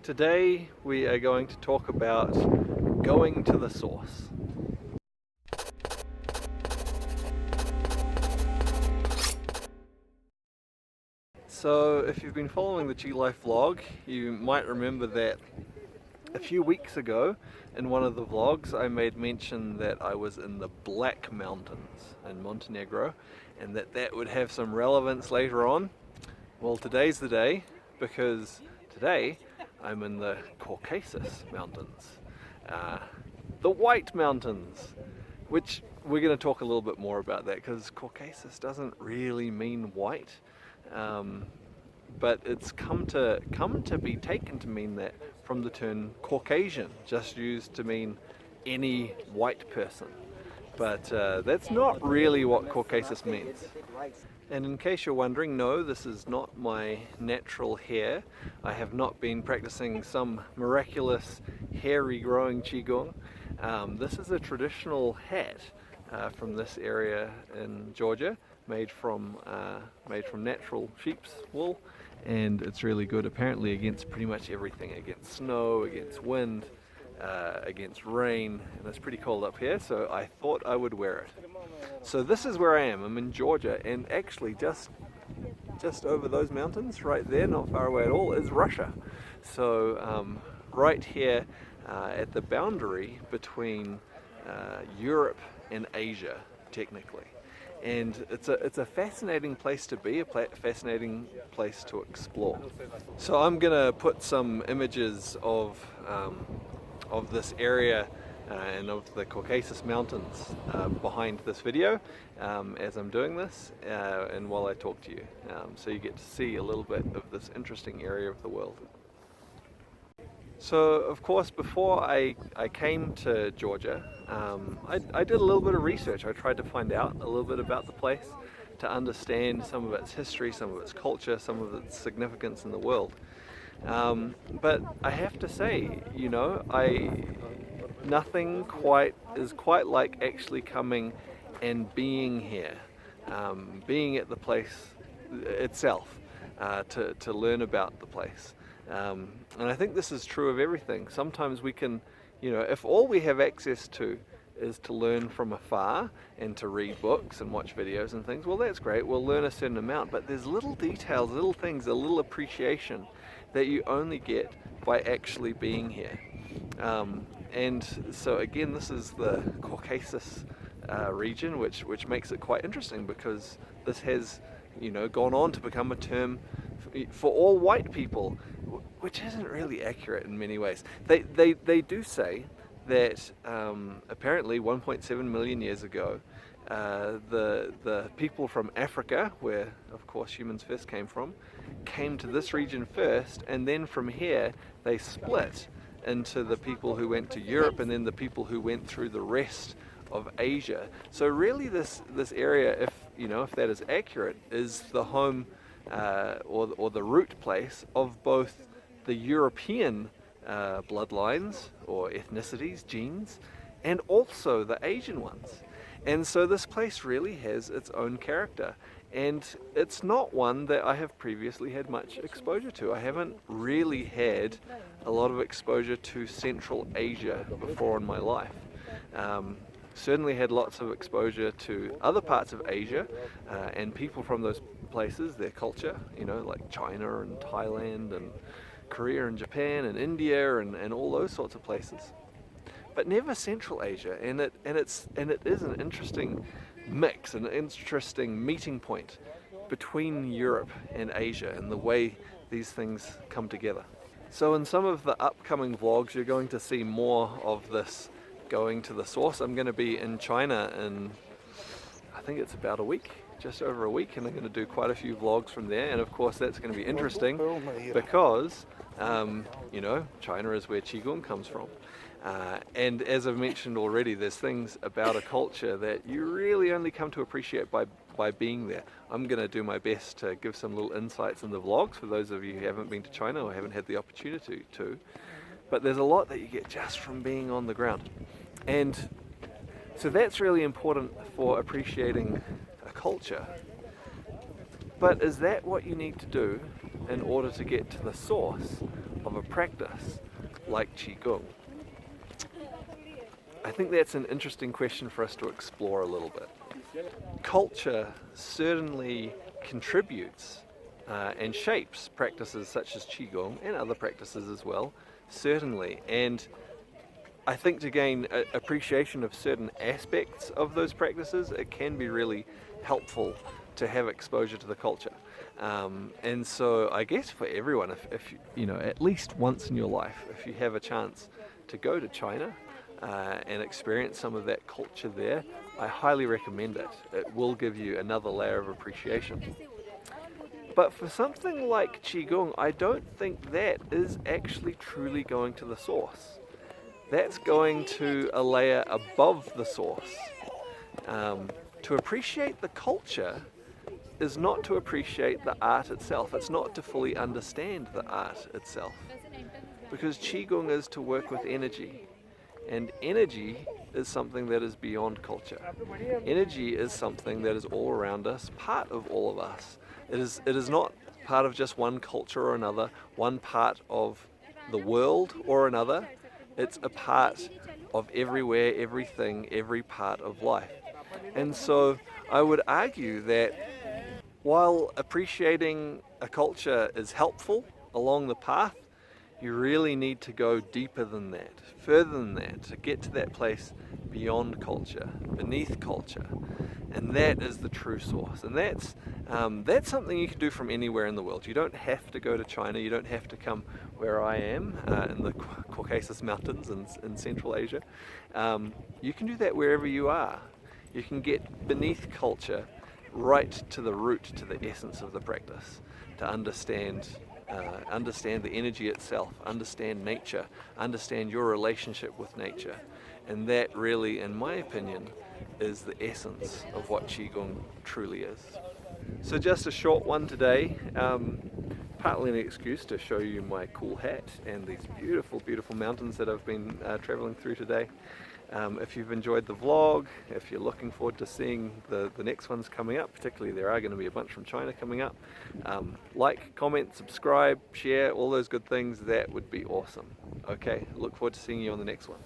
Today we are going to talk about going to the source. So if you've been following the G Life vlog, you might remember that a few weeks ago in one of the vlogs I made mention that I was in the Black Mountains in Montenegro and that would have some relevance later on. Well, today's the day, because today I'm in the Caucasus Mountains, the White Mountains, which we're going to talk a little bit more about that, because Caucasus doesn't really mean white, but it's come to be taken to mean that from the term Caucasian, just used to mean any white person. But that's not really what Caucasus means. And in case you're wondering, no, this is not my natural hair. I have not been practicing some miraculous hair regrowing Qigong. This is a traditional hat from this area in Georgia, made from natural sheep's wool, and it's really good apparently against pretty much everything, against snow, against wind, against rain, and it's pretty cold up here, so I thought I would wear it. So this is where I am. I'm in Georgia, and actually just over those mountains right there, not far away at all, is Russia. So right here at the boundary between Europe and Asia, technically. And it's a fascinating place to be, a fascinating place to explore. So I'm gonna put some images of this area and of the Caucasus Mountains behind this video as I'm doing this and while I talk to you, so you get to see a little bit of this interesting area of the world. So of course, before I came to Georgia, I did a little bit of research. I tried to find out a little bit about the place, to understand some of its history, some of its culture, some of its significance in the world. But I have to say, you know, nothing is quite like actually coming and being here, being at the place itself, to learn about the place. And I think this is true of everything. Sometimes we can, you know, if all we have access to is to learn from afar and to read books and watch videos and things, well, that's great, we'll learn a certain amount, but there's little details, little things, a little appreciation that you only get by actually being here. And so again, this is the Caucasus region, which makes it quite interesting, because this has, you know, gone on to become a term for all white people, which isn't really accurate in many ways. They do say that apparently 1.7 million years ago, the people from Africa, where of course humans first came to this region first, and then from here they split into the people who went to Europe and then the people who went through the rest of Asia. So really this area, if that is accurate, is the home or the root place of both the European bloodlines or ethnicities, genes, and also the Asian ones. And so this place really has its own character, and it's not one that I have previously had much exposure to. I haven't really had a lot of exposure to Central Asia before in my life. Certainly had lots of exposure to other parts of Asia and people from those places, their culture, you know, like China and Thailand and Korea and Japan and India and all those sorts of places. But never Central Asia, and it is an interesting mix, an interesting meeting point between Europe and Asia and the way these things come together. So in some of the upcoming vlogs you're going to see more of this going to the source. I'm going to be in China in, I think it's about a week, just over a week, and I'm going to do quite a few vlogs from there, and of course that's going to be interesting because you know, China is where Qigong comes from. And as I've mentioned already, there's things about a culture that you really only come to appreciate by being there. I'm going to do my best to give some little insights in the vlogs for those of you who haven't been to China or haven't had the opportunity to. But there's a lot that you get just from being on the ground. And so that's really important for appreciating a culture. But is that what you need to do in order to get to the source of practice like Qigong? I think that's an interesting question for us to explore a little bit. Culture certainly contributes and shapes practices such as Qigong and other practices as well, certainly. And I think to gain appreciation of certain aspects of those practices, it can be really helpful to have exposure to the culture. And so I guess for everyone, if you know, at least once in your life, if you have a chance to go to China and experience some of that culture there, I highly recommend it. It will give you another layer of appreciation. But for something like Qigong, I don't think that is actually truly going to the source. That's going to a layer above the source. To appreciate the culture is not to appreciate the art itself. It's not to fully understand the art itself. Because Qigong is to work with energy. And energy is something that is beyond culture. Energy is something that is all around us, part of all of us. It is not part of just one culture or another, one part of the world or another. It's a part of everywhere, everything, every part of life. And so I would argue that while appreciating a culture is helpful along the path, you really need to go deeper than that, further than that, to get to that place beyond culture, beneath culture. And that is the true source. And that's something you can do from anywhere in the world. You don't have to go to China. You don't have to come where I am in the Caucasus Mountains in Central Asia. You can do that wherever you are. You can get beneath culture right to the root, to the essence of the practice, to understand the energy itself, understand nature, understand your relationship with nature. And that really, in my opinion, is the essence of what Qigong truly is. So just a short one today, partly an excuse to show you my cool hat and these beautiful, beautiful mountains that I've been traveling through today. If you've enjoyed the vlog, if you're looking forward to seeing the next ones coming up, particularly there are going to be a bunch from China coming up, like, comment, subscribe, share, all those good things, that would be awesome. Okay, look forward to seeing you on the next one.